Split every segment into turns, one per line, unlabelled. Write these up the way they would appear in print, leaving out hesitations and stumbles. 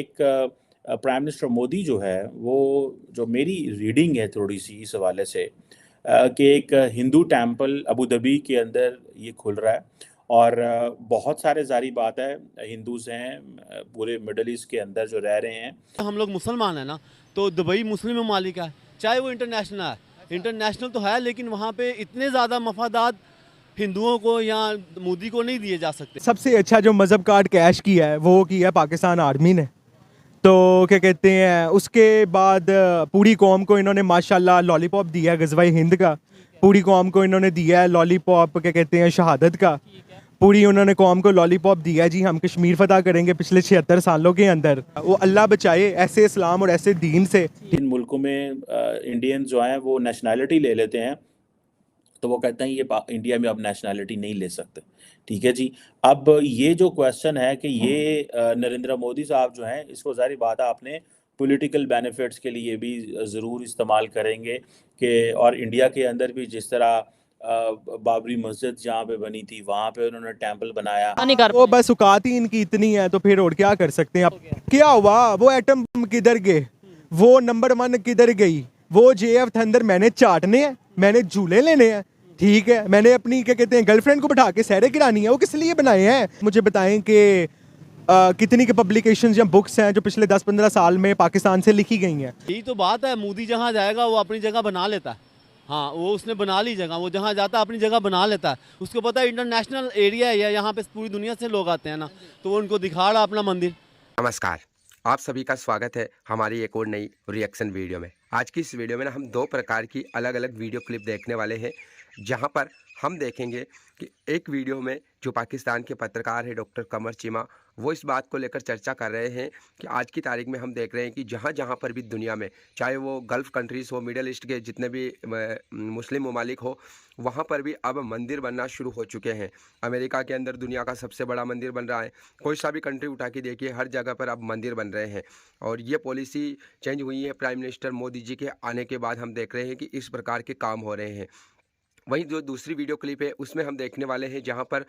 एक prime minister Modi जो है वो, जो मेरी रीडिंग है थोड़ी सी इस हवाले से, कि एक हिंदू टेम्पल अबू धाबी के अंदर ये खुल रहा है। और बहुत सारे, जारी बात है, हिंदूज हैं पूरे मिडल ईस्ट के अंदर जो रह रहे हैं।
हम लोग मुसलमान हैं ना, तो दुबई मुस्लिम ममालिक है, चाहे वो इंटरनेशनल है, इंटरनेशनल तो है, लेकिन वहाँ पे इतने ज़्यादा मफादात हिंदुओं को या मोदी को नहीं दिए जा सकते।
सबसे अच्छा जो मज़हब कार्ड कैश किया है वो किया है पाकिस्तान आर्मी ने। तो क्या कहते हैं, उसके बाद पूरी कौम को इन्होंने माशाल्लाह लॉलीपॉप दिया है गज़वाए हिंद का। पूरी कौम को इन्होंने दिया है लॉलीपॉप, क्या कहते हैं, शहादत का। पूरी उन्होंने कौम को लॉलीपॉप दिया है जी, हम कश्मीर फतह करेंगे पिछले 76 सालों के अंदर। वो अल्लाह बचाए ऐसे इस्लाम और ऐसे दीन से।
इन मुल्कों में इंडियन जो हैं वो नेशनैलिटी ले लेते हैं, तो वो कहते हैं ये इंडिया में अब नेशनैलिटी नहीं ले सकते। ठीक है जी। अब ये जो क्वेश्चन है कि ये नरेंद्र मोदी साहब जो हैं, इसको ज़ाहिर बात है आपने पॉलिटिकल बेनिफिट्स के लिए भी ज़रूर इस्तेमाल करेंगे कि, और इंडिया के अंदर भी जिस तरह बाबरी मस्जिद जहाँ पे बनी थी वहाँ पे उन्होंने टेम्पल बनाया।
वो बस औकात ही इनकी इतनी है, तो फिर और क्या कर सकते हैं। अब क्या हुआ, वो एटम बम किधर गए, वो नंबर 1 किधर गई, वो JF थंडर मैंने चाटने हैं, मैंने झूले लेने हैं। ठीक है, मैंने अपनी, क्या कहते हैं, गर्लफ्रेंड को बिठा के सैरे गिरानी है। वो किस लिए बनाए हैं, मुझे बताएं कि कितनी के पब्लिकेशंस या बुक्स हैं जो पिछले 10-15 साल में पाकिस्तान से लिखी गई हैं।
यही तो बात है, मोदी जहाँ जाएगा वो अपनी जगह बना लेता है। हाँ, वो उसने बना ली जगह, वो जहाँ जाता है अपनी जगह बना लेता है। उसको पता है इंटरनेशनल एरिया है, यहाँ पे पूरी दुनिया से लोग आते हैं ना, तो वो उनको दिखा रहा अपना मंदिर।
नमस्कार, आप सभी का स्वागत है हमारी एक और नई रिएक्शन वीडियो में। आज की इस वीडियो में ना हम दो प्रकार की अलग अलग वीडियो क्लिप देखने वाले हैं, जहां पर हम देखेंगे कि एक वीडियो में जो पाकिस्तान के पत्रकार है डॉक्टर कमर चीमा, वो इस बात को लेकर चर्चा कर रहे हैं कि आज की तारीख में हम देख रहे हैं कि जहां जहां पर भी दुनिया में, चाहे वो गल्फ़ कंट्रीज़ हो, मिडल ईस्ट के जितने भी मुस्लिम ममालिक हो, वहाँ पर भी अब मंदिर बनना शुरू हो चुके हैं। अमेरिका के अंदर दुनिया का सबसे बड़ा मंदिर बन रहा है। कोई सा भी कंट्री उठा के देखिए, हर जगह पर अब मंदिर बन रहे हैं। और ये पॉलिसी चेंज हुई है प्राइम मिनिस्टर मोदी जी के आने के बाद। हम देख रहे हैं कि इस प्रकार के काम हो रहे हैं। वहीं जो दूसरी वीडियो क्लिप है उसमें हम देखने वाले हैं जहां पर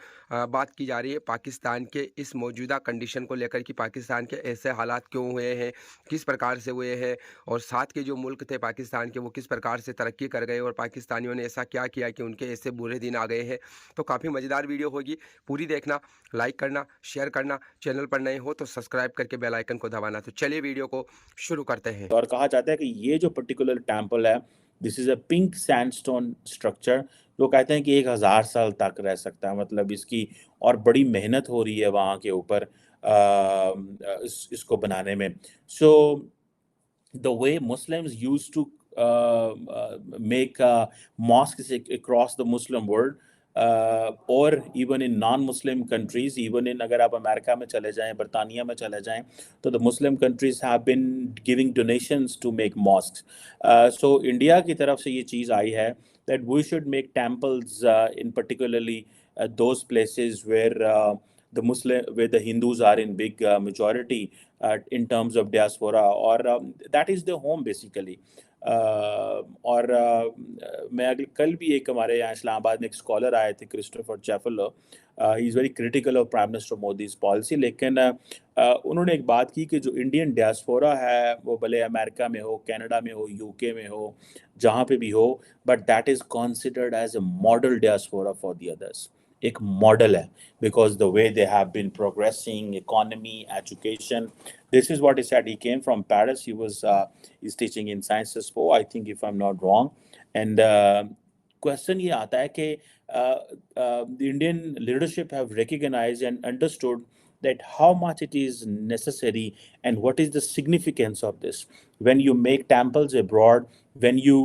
बात की जा रही है पाकिस्तान के इस मौजूदा कंडीशन को लेकर कि पाकिस्तान के ऐसे हालात क्यों हुए हैं, किस प्रकार से हुए हैं, और साथ के जो मुल्क थे पाकिस्तान के वो किस प्रकार से तरक्की कर गए और पाकिस्तानियों ने ऐसा क्या किया कि उनके ऐसे बुरे दिन आ गए हैं। तो काफ़ी मज़ेदार वीडियो होगी, पूरी देखना, लाइक करना, शेयर करना, चैनल पर नए हो तो सब्सक्राइब करके बेल आइकन को दबाना। तो चलिए वीडियो को शुरू करते हैं।
और कहा जाता है कि ये जो पर्टिकुलर टेम्पल है, this is a pink sandstone structure, जो कहते हैं कि 1000 साल तक रह सकता है। मतलब इसकी और बड़ी मेहनत हो रही है वहाँ के ऊपर इसको बनाने में। सो the way Muslims used to make mosques across the Muslim world, or even in non-Muslim countries, even in, अगर आप अमेरिका में चले जाएं, बरतानिया में चले जाएं, तो the Muslim countries have been giving donations to make mosques. So India की तरफ से ये चीज़ आई है that we should make temples in particularly those places where where the Hindus are in big majority in terms of diaspora, or that is the home basically. और मैं कल भी एक हमारे यहाँ इस्लामाबाद में एक स्कॉलर आए थे, Christopher Jaffrelot, he is very critical of prime minister Modi's policy, लेकिन उन्होंने एक बात की कि जो इंडियन डियास्पोरा है वो भले अमेरिका में हो, कनाडा में हो, यूके में हो, जहाँ पे भी हो, but that is considered as a model diaspora for the others. एक मॉडल है, because the way they have been progressing, economy, education. This is what he said. He came from Paris. He's teaching in Sciences Expo, I think, if I'm not wrong. And question ये आता है कि the Indian leadership have recognized and understood that how much it is necessary and what is the significance of this. When you make temples abroad, when you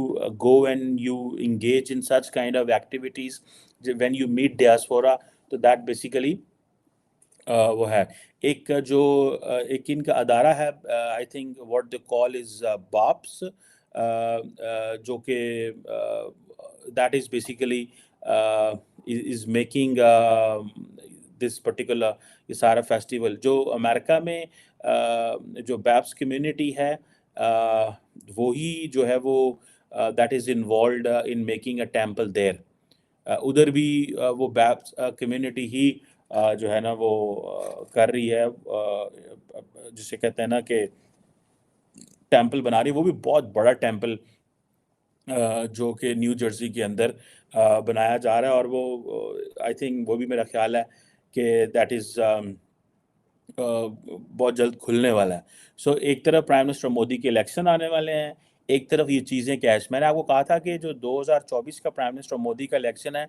go and you engage in such kind of activities, when you meet diaspora, तो that basically वो है एक जो एक इनका अदारा है, I think what they call is BAPS, जो कि that is basically is making this particular, ये सारा फेस्टिवल जो अमेरिका में जो बैप्स कम्युनिटी है, वो ही जो है वो that is involve in making a temple there. उधर भी वो बैप्स कम्युनिटी ही जो है ना वो कर रही है, जिसे कहते हैं ना कि टेम्पल बना रही है, वो भी बहुत बड़ा टेम्पल जो कि न्यू जर्सी के अंदर बनाया जा रहा है, और वो आई थिंक वो भी मेरा ख्याल है कि दैट इज़ बहुत जल्द खुलने वाला है। सो एक तरफ प्राइम मिनिस्टर मोदी के इलेक्शन आने वाले हैं, एक तरफ ये चीज़ें कैश। मैंने आपको कहा था कि जो 2024 का प्राइम मिनिस्टर मोदी का इलेक्शन है,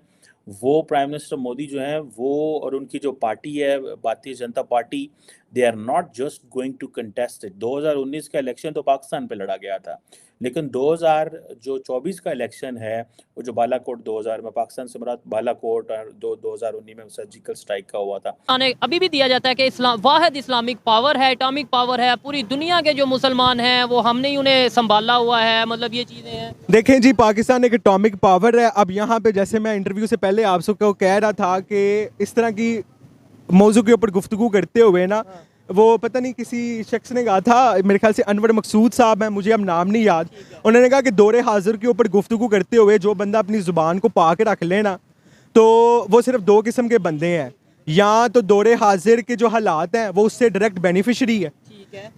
वो प्राइम मिनिस्टर मोदी जो हैं वो और उनकी जो पार्टी है Bharatiya Janata Party, they are not just going to contest it. 2019 का इलेक्शन तो पाकिस्तान पे लड़ा गया था, लेकिन 2024 का इलेक्शन है, वो जो बालाकोट 2000 में पाकिस्तान से मुराद बालाकोट, और 2019 में सर्जिकल स्ट्राइक का हुआ था।
अभी भी दिया जाता है कि इस्लाम वाहिद इस्लामिक पावर है, एटॉमिक पावर है, पूरी दुनिया के जो मुसलमान हैं वो हमने ही उन्हें संभाला हुआ है, मतलब ये चीज़ें हैं।
देखें जी, पाकिस्तान एक एटॉमिक पावर है। अब यहाँ पे जैसे मैं इंटरव्यू से पहले आप सबको कह रहा था कि इस तरह की मौजू के ऊपर गुफ्तगू करते हुए ना, वो पता नहीं किसी शख्स ने कहा था, मेरे ख्याल से अनवर मकसूद साहब हैं, मुझे अब नाम नहीं याद, उन्होंने कहा कि दौरे हाजिर के ऊपर गुफ्तगू करते हुए जो बंदा अपनी ज़ुबान को पाक रख लेना, तो वो सिर्फ दो किस्म के बंदे हैं, या तो दौरे हाजिर के जो हालात हैं वो उससे डायरेक्ट बेनिफिशरी है,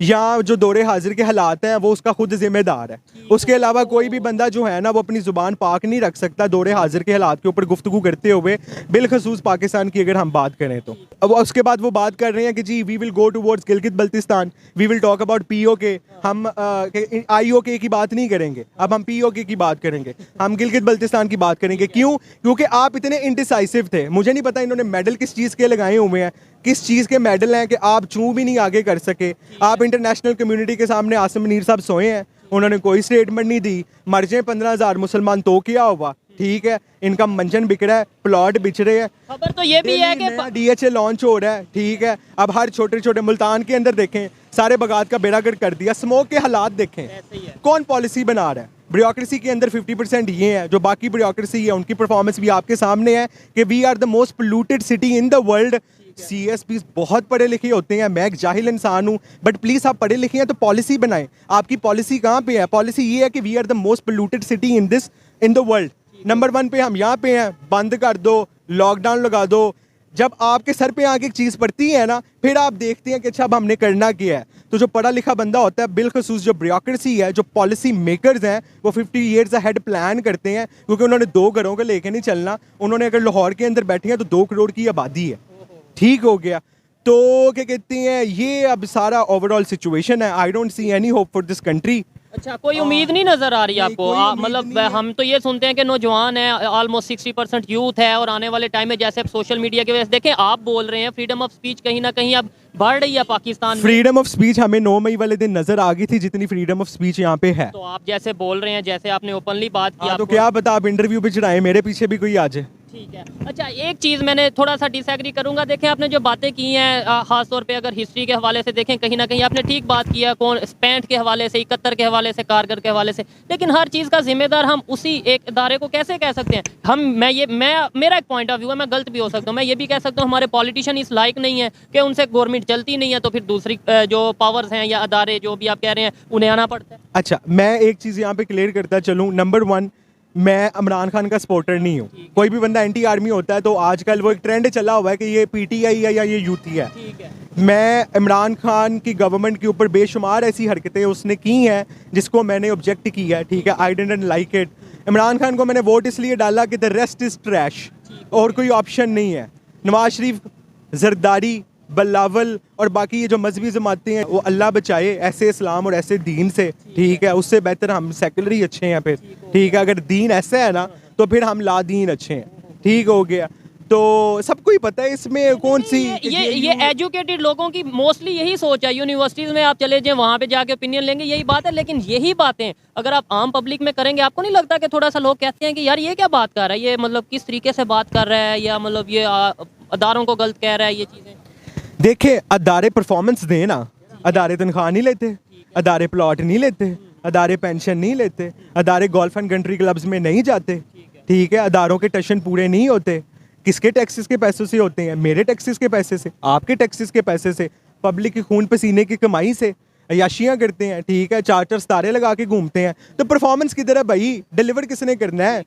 या जो दौरे हाजिर के हालात हैं वो उसका खुद जिम्मेदार है। उसके अलावा कोई भी बंदा जो है ना वो अपनी ज़ुबान पाक नहीं रख सकता दौरे हाजिर के हालात के ऊपर गुफ्तगू करते हुए, बिलखसूस पाकिस्तान की अगर हम बात करें तो। अब उसके बाद वो बात कर रहे हैं कि जी we will go towards Gilgit Baltistan, we will talk about POK। हम IOK की बात नहीं करेंगे, अब हम POK की बात करेंगे, हम गिलगित बल्तिस्तान की बात करेंगे। क्यों? क्योंकि आप इतने इंडिसाइसिव थे। मुझे नहीं पता इन्होंने मेडल किस चीज़ के लगाए हुए हैं, किस चीज़ के मेडल हैं कि आप चूँ भी नहीं आगे कर सके। आप इंटरनेशनल कम्युनिटी के सामने आसिम मुनीर साहब सोए हैं, उन्होंने कोई स्टेटमेंट नहीं दी। मर जाए 15,000 मुसलमान तो क्या हुआ, ठीक है, इनका मंजन बिक रहा है, प्लॉट बिच रहे हैं।
खबर तो ये भी है कि
DHA लॉन्च हो रहा है, ठीक है। अब हर छोटे छोटे मुल्तान के अंदर देखें, सारे बगात का बेड़ागर्क कर दिया। स्मोक के हालात देखें, कौन पॉलिसी बना रहा है। ब्यूरोक्रेसी के अंदर 50% ये है, जो बाकी ब्यूरोक्रेसी है उनकी परफॉर्मेंस भी आपके सामने है कि we are the most polluted city in the world. CSPs बहुत पढ़े लिखे होते हैं, मैं एक जाहिल इंसान हूँ, बट प्लीज़ आप पढ़े लिखे हैं तो पॉलिसी बनाएं। आपकी पॉलिसी कहाँ पे है? पॉलिसी ये है कि we are the most polluted city in the world. Number 1 पे हम यहाँ पे हैं, बंद कर दो, लॉकडाउन लगा दो। जब आपके सर पे आके एक चीज़ पड़ती है ना, फिर आप देखते हैं कि अच्छा अब हमने करना क्या है। तो जो पढ़ा लिखा बंदा होता है, बिलखसूस जो ब्यूरोक्रेसी है, जो पॉलिसी मेकर्स हैं, वो 50 ईयर्स अहेड प्लान करते हैं, क्योंकि उन्होंने 2 घरों को लेके नहीं चलना। उन्होंने अगर लाहौर के अंदर बैठे हैं तो 2 करोड़ की आबादी है, ठीक हो गया। तो क्या कहते हैं, ये अब सारा ओवरऑल सिचुएशन है। I don't see any hope for this country.
अच्छा, कोई उम्मीद नहीं नजर आ रही
नहीं,
आपको?
कोई उम्मीद
मतलब
नहीं है।
हम तो ये सुनते हैं कि नौजवान है, ऑलमोस्ट 60% यूथ है, और आने वाले टाइम में जैसे सोशल मीडिया की वजह से देखें, आप बोल रहे हैं फ्रीडम ऑफ स्पीच कहीं ना कहीं अब बढ़ रही है पाकिस्तान में।
फ्रीडम ऑफ स्पीच हमें 9 मई वाले दिन नजर आ गई थी जितनी फ्रीडम ऑफ स्पीच यहाँ पे है।
तो आप जैसे बोल रहे हैं, जैसे आपने ओपनली बात की,
तो
आपको
क्या पता आप इंटरव्यू पे चढ़ाए, मेरे पीछे भी कोई आ जाए।
ठीक है। अच्छा, एक चीज़ मैंने थोड़ा सा डिसएग्री करूंगा। देखें, आपने जो बातें की हैं, खास तौर पे अगर हिस्ट्री के हवाले से देखें, कहीं ना कहीं आपने ठीक बात किया, कौन 65 के हवाले से, 71 के हवाले से, कारगिल के हवाले से, लेकिन हर चीज़ का जिम्मेदार हम उसी एक इदारे को कैसे कह सकते हैं? मेरा एक पॉइंट ऑफ व्यू है, मैं गलत भी हो सकता हूँ। मैं ये भी कह सकता हूँ हमारे पॉलिटिशियन इस लायक नहीं है कि उनसे गवर्नमेंट चलती नहीं है, तो फिर दूसरी जो पावर्स हैं या अदारे जो भी आप कह रहे हैं उन्हें आना पड़ता है।
अच्छा, मैं एक चीज़ यहाँ पे क्लियर करता चलूँ। नंबर 1, मैं इमरान खान का सपोर्टर नहीं हूँ। कोई भी बंदा एंटी आर्मी होता है तो आजकल वो एक ट्रेंड चला हुआ है कि ये PTI है या ये यूथी है। मैं इमरान खान की गवर्नमेंट के ऊपर बेशुमार ऐसी हरकतें उसने की हैं जिसको मैंने ऑब्जेक्ट किया है, ठीक है। I didn't like it. Imran Khan को मैंने वोट इसलिए डाला कि द रेस्ट इज़ ट्रैश, और कोई ऑप्शन नहीं है। नवाज शरीफ, जरदारी, बिलावल और बाकी ये जो मजहबी जमातें हैं, वो अल्लाह बचाए ऐसे इस्लाम और ऐसे दीन से, ठीक है। उससे बेहतर हम सेकुलर ही अच्छे हैं फिर, ठीक है। अगर दीन ऐसा है ना तो फिर हम ला दीन अच्छे हैं, ठीक हो गया। तो सबको ही पता है इसमें कौन सी
ये एजुकेटेड लोगों की मोस्टली यही सोच है। यूनिवर्सिटीज़ में आप चले जाएं, वहाँ पे जाके ओपिनियन लेंगे, यही बात है। लेकिन यही बातें अगर आप आम पब्लिक में करेंगे, आपको नहीं लगता कि थोड़ा सा लोग कहते हैं कि यार ये क्या बात कर रहा है, ये मतलब किस तरीके से बात कर रहा है, या मतलब ये अदारों को गलत कह रहा है, ये चीज़ें?
देखें, अदारे परफॉर्मेंस दें ना, अदारे तनख्वाह नहीं लेते, अदारे प्लॉट नहीं लेते, अदारे पेंशन नहीं लेते, अदारे गोल्फ एंड कंट्री क्लब्स में नहीं जाते, ठीक है। अदारों के टशन पूरे नहीं होते। किसके टैक्सेस के पैसों से होते हैं? मेरे टैक्सेस के पैसे से, आपके टैक्सेस के पैसे से, पब्लिक के खून पसीने की कमाई से अयाशियाँ करते हैं, ठीक है। चार्टर सितारे लगा के घूमते हैं। तो परफॉर्मेंस किधर है भाई? डिलीवर किसने करना है?